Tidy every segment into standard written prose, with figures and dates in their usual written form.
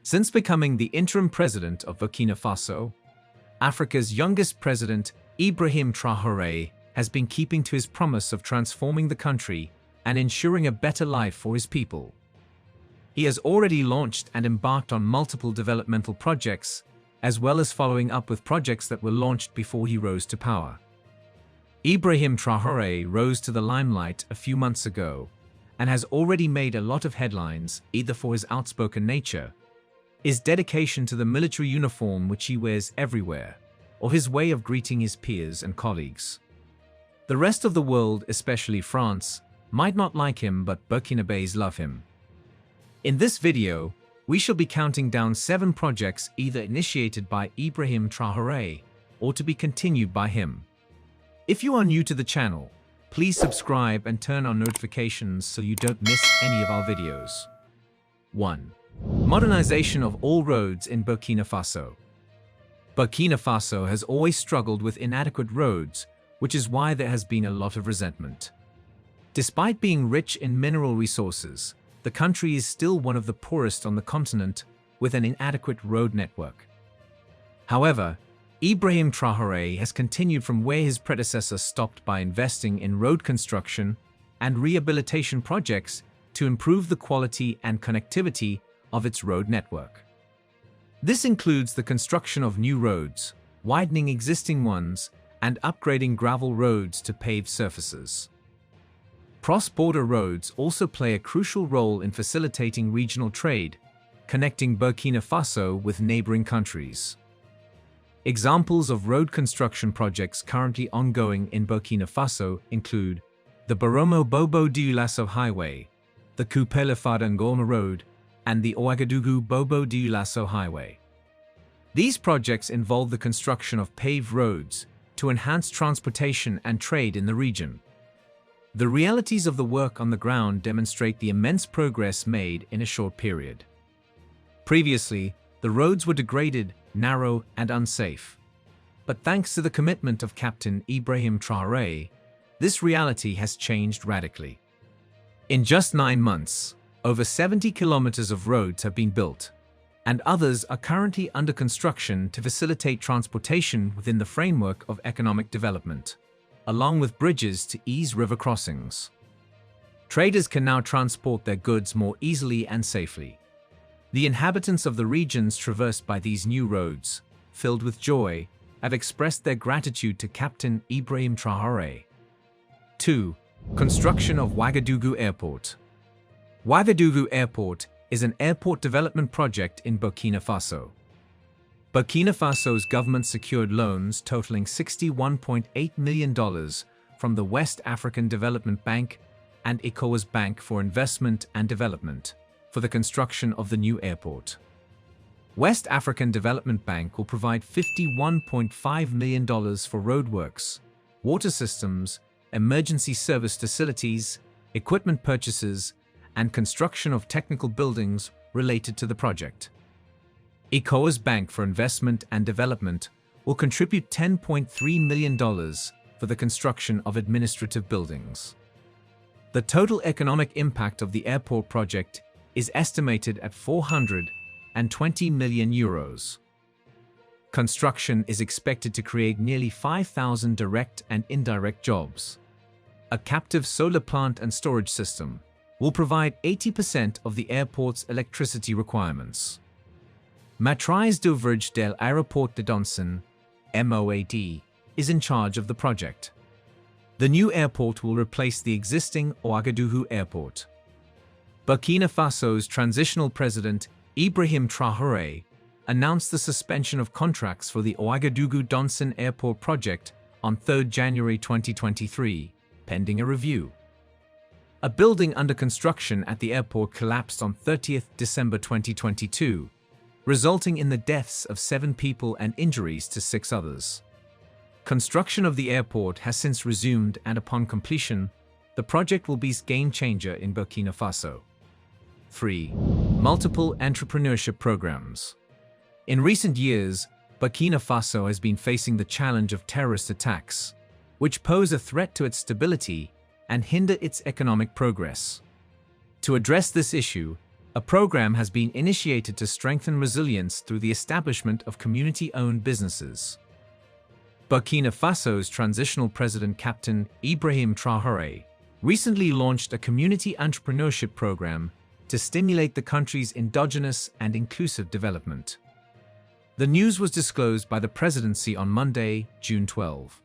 Since becoming the interim president of Burkina Faso, Africa's youngest president, Ibrahim Traore, has been keeping to his promise of transforming the country and ensuring a better life for his people. He has already launched and embarked on multiple developmental projects, as well as following up with projects that were launched before he rose to power. Ibrahim Traore rose to the limelight a few months ago and has already made a lot of headlines, either for his outspoken nature, his dedication to the military uniform which he wears everywhere, or his way of greeting his peers and colleagues. The rest of the world, especially France, might not like him, but Burkinabés love him. In this video, we shall be counting down 7 projects either initiated by Ibrahim Traore or to be continued by him. If you are new to the channel, please subscribe and turn on notifications so you don't miss any of our videos. 1. Modernization of all roads in Burkina Faso. Burkina Faso has always struggled with inadequate roads, which is why there has been a lot of resentment. Despite being rich in mineral resources, the country is still one of the poorest on the continent, with an inadequate road network. However, Ibrahim Traore has continued from where his predecessor stopped by investing in road construction and rehabilitation projects to improve the quality and connectivity of its road network. This includes the construction of new roads, widening existing ones, and upgrading gravel roads to paved surfaces. Cross-border roads also play a crucial role in facilitating regional trade, connecting Burkina Faso with neighboring countries. Examples of road construction projects currently ongoing in Burkina Faso include the Boromo-Bobo-Dioulasso Highway, the Kupele-Fada-Ngoma Road, and the Ouagadougou-Bobo-Dioulasso Highway. These projects involve the construction of paved roads to enhance transportation and trade in the region. The realities of the work on the ground demonstrate the immense progress made in a short period. Previously, the roads were degraded, narrow, and unsafe. But thanks to the commitment of Captain Ibrahim Traore, this reality has changed radically. In just 9 months, over 70 kilometers of roads have been built, and others are currently under construction to facilitate transportation within the framework of economic development, along with bridges to ease river crossings. Traders can now transport their goods more easily and safely. The inhabitants of the regions traversed by these new roads, filled with joy, have expressed their gratitude to Captain Ibrahim Traore. 2. Construction of Ouagadougou Airport. Ouagadougou Airport is an airport development project in Burkina Faso. Burkina Faso's government secured loans totaling $61.8 million from the West African Development Bank and ECOWAS Bank for Investment and Development for the construction of the new airport. West African Development Bank will provide $51.5 million for roadworks, water systems, emergency service facilities, equipment purchases, and construction of technical buildings related to the project. ECOWAS Bank for Investment and Development will contribute $10.3 million for the construction of administrative buildings. The total economic impact of the airport project is estimated at €420 million. Construction is expected to create nearly 5,000 direct and indirect jobs. A captive solar plant and storage system will provide 80% of the airport's electricity requirements. Maîtrise d'ouvrage de l'Aéroport de Donson, MOAD, is in charge of the project. The new airport will replace the existing Ouagadougou Airport. Burkina Faso's transitional president, Ibrahim Traore, announced the suspension of contracts for the Ouagadougou-Donson Airport project on 3 January 2023, pending a review. A building under construction at the airport collapsed on 30 December 2022, resulting in the deaths of 7 people and injuries to 6 others. Construction of the airport has since resumed, and upon completion, the project will be a game-changer in Burkina Faso. 3. Multiple entrepreneurship programs. In recent years, Burkina Faso has been facing the challenge of terrorist attacks, which pose a threat to its stability and hinder its economic progress. To address this issue, a program has been initiated to strengthen resilience through the establishment of community-owned businesses. Burkina Faso's transitional president, Captain Ibrahim Traore, recently launched a community entrepreneurship program to stimulate the country's endogenous and inclusive development. The news was disclosed by the presidency on Monday, June 12.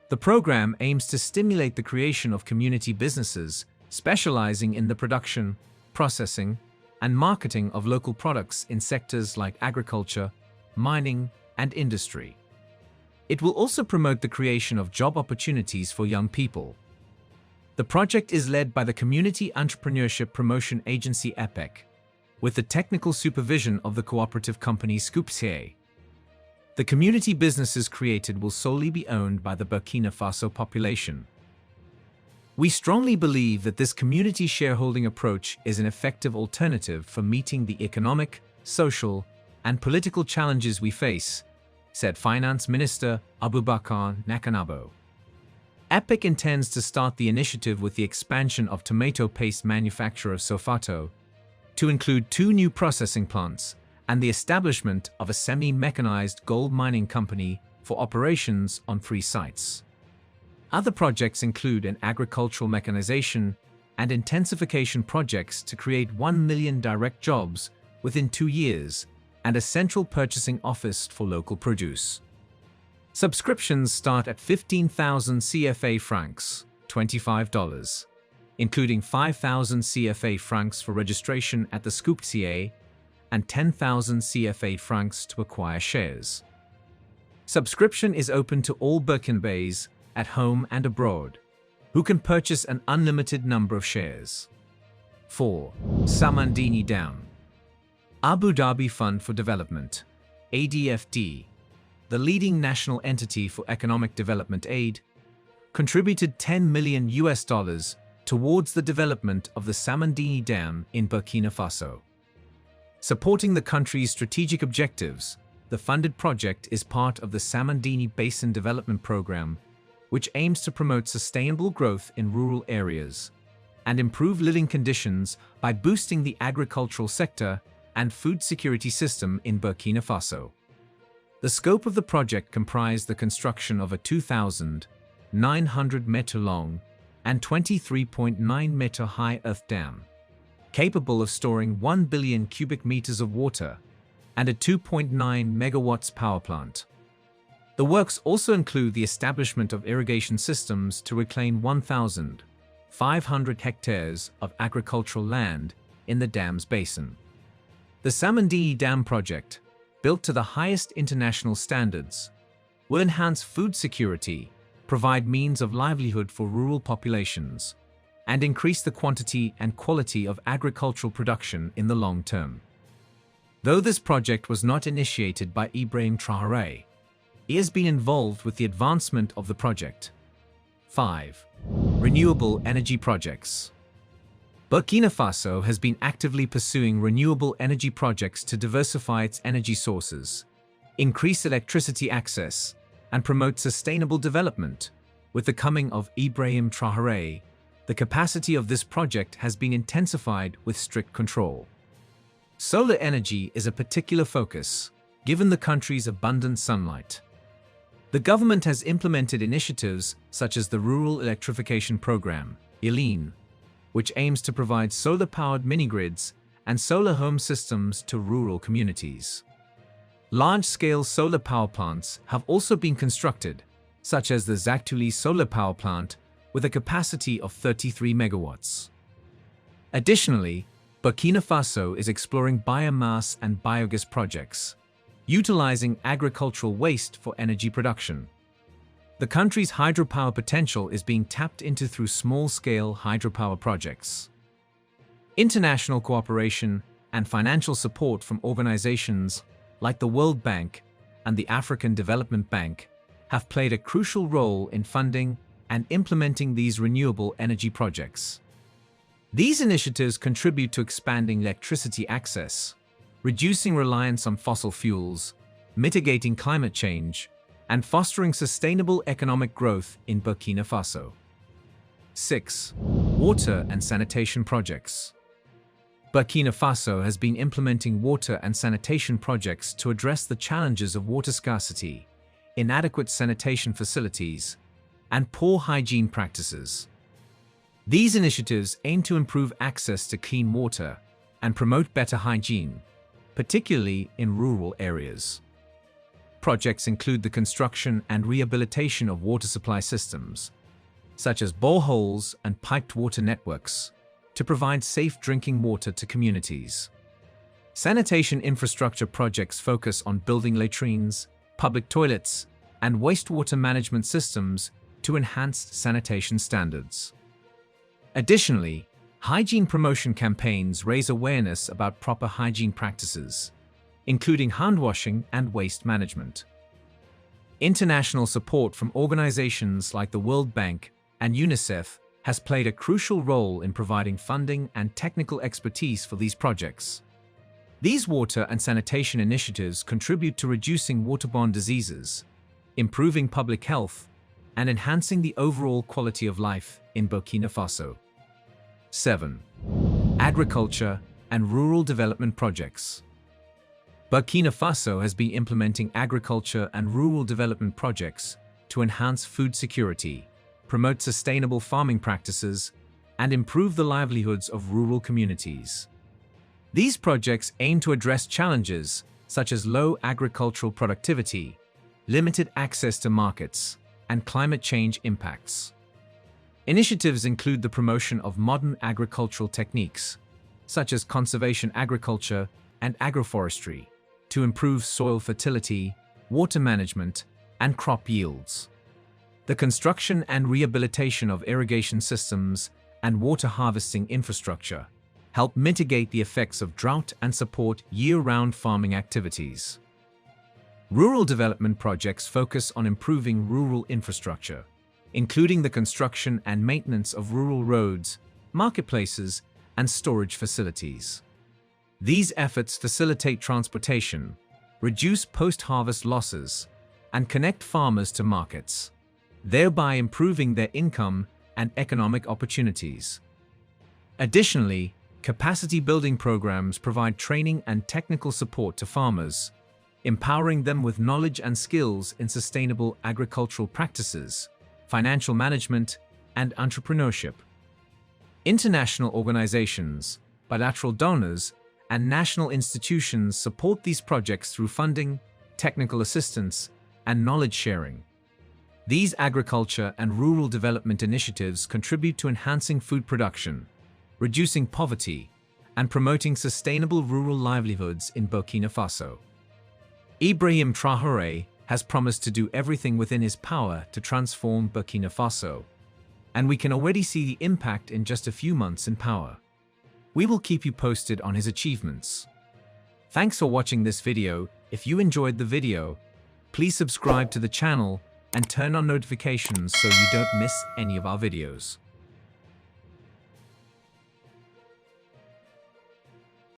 The program aims to stimulate the creation of community businesses specializing in the production, processing, and marketing of local products in sectors like agriculture, mining, and industry. It will also promote the creation of job opportunities for young people. The project is led by the Community Entrepreneurship Promotion Agency (EPEC), with the technical supervision of the cooperative company Scoopsier. The community businesses created will solely be owned by the Burkina Faso population. We strongly believe that this community shareholding approach is an effective alternative for meeting the economic, social, and political challenges we face, said Finance Minister Abubakar Nakanabo. EPEC intends to start the initiative with the expansion of tomato paste manufacturer Sofato to include 2 new processing plants and the establishment of a semi-mechanized gold mining company for operations on 3 sites. Other projects include an agricultural mechanization and intensification projects to create 1 million direct jobs within 2 years and a central purchasing office for local produce. Subscriptions start at 15,000 CFA francs, $25, including 5,000 CFA francs for registration at the Scoopsier and 10,000 CFA francs to acquire shares. Subscription is open to all Burkinabés at home and abroad, who can purchase an unlimited number of shares. 4. Samandini Dam. Abu Dhabi Fund for Development, ADFD, the leading national entity for economic development aid, contributed $10 million towards the development of the Samandini Dam in Burkina Faso. Supporting the country's strategic objectives, the funded project is part of the Samandini Basin Development Program, which aims to promote sustainable growth in rural areas and improve living conditions by boosting the agricultural sector and food security system in Burkina Faso. The scope of the project comprised the construction of a 2,900-meter long and 23.9-meter high earth dam, capable of storing 1 billion cubic meters of water, and a 2.9 megawatts power plant. The works also include the establishment of irrigation systems to reclaim 1,500 hectares of agricultural land in the dam's basin. The Samandini Dam project, built to the highest international standards, will enhance food security, provide means of livelihood for rural populations, and increase the quantity and quality of agricultural production in the long term. Though this project was not initiated by Ibrahim Traore, he has been involved with the advancement of the project. 5. Renewable energy projects. Burkina Faso has been actively pursuing renewable energy projects to diversify its energy sources, increase electricity access, and promote sustainable development. With the coming of Ibrahim Traore, the capacity of this project has been intensified with strict control. Solar energy is a particular focus, given the country's abundant sunlight. The government has implemented initiatives such as the Rural Electrification Program, ILEAN, which aims to provide solar-powered mini-grids and solar home systems to rural communities. Large-scale solar power plants have also been constructed, such as the Zaktuli solar power plant with a capacity of 33 megawatts. Additionally, Burkina Faso is exploring biomass and biogas projects, utilizing agricultural waste for energy production. The country's hydropower potential is being tapped into through small-scale hydropower projects. International cooperation and financial support from organizations like the World Bank and the African Development Bank have played a crucial role in funding and implementing these renewable energy projects. These initiatives contribute to expanding electricity access, reducing reliance on fossil fuels, mitigating climate change, and fostering sustainable economic growth in Burkina Faso. 6. Water and sanitation projects. Burkina Faso has been implementing water and sanitation projects to address the challenges of water scarcity, inadequate sanitation facilities, and poor hygiene practices. These initiatives aim to improve access to clean water and promote better hygiene, particularly in rural areas. Projects include the construction and rehabilitation of water supply systems, such as boreholes and piped water networks, to provide safe drinking water to communities. Sanitation infrastructure projects focus on building latrines, public toilets, and wastewater management systems to enhance sanitation standards. Additionally, hygiene promotion campaigns raise awareness about proper hygiene practices, including hand washing and waste management. International support from organizations like the World Bank and UNICEF has played a crucial role in providing funding and technical expertise for these projects. These water and sanitation initiatives contribute to reducing waterborne diseases, improving public health, and enhancing the overall quality of life in Burkina Faso. 7. Agriculture and rural development projects. Burkina Faso has been implementing agriculture and rural development projects to enhance food security, promote sustainable farming practices, and improve the livelihoods of rural communities. These projects aim to address challenges such as low agricultural productivity, limited access to markets, and climate change impacts. Initiatives include the promotion of modern agricultural techniques, such as conservation agriculture and agroforestry, to improve soil fertility, water management, and crop yields. The construction and rehabilitation of irrigation systems and water harvesting infrastructure help mitigate the effects of drought and support year-round farming activities. Rural development projects focus on improving rural infrastructure, including the construction and maintenance of rural roads, marketplaces, and storage facilities. These efforts facilitate transportation, reduce post-harvest losses, and connect farmers to markets, thereby improving their income and economic opportunities. Additionally, capacity building programs provide training and technical support to farmers, empowering them with knowledge and skills in sustainable agricultural practices, financial management, and entrepreneurship. International organizations, bilateral donors, and national institutions support these projects through funding, technical assistance, and knowledge sharing. These agriculture and rural development initiatives contribute to enhancing food production, reducing poverty, and promoting sustainable rural livelihoods in Burkina Faso. Ibrahim Traore has promised to do everything within his power to transform Burkina Faso, and we can already see the impact in just a few months in power. We will keep you posted on his achievements. Thanks for watching this video. If you enjoyed the video, please subscribe to the channel and turn on notifications so you don't miss any of our videos.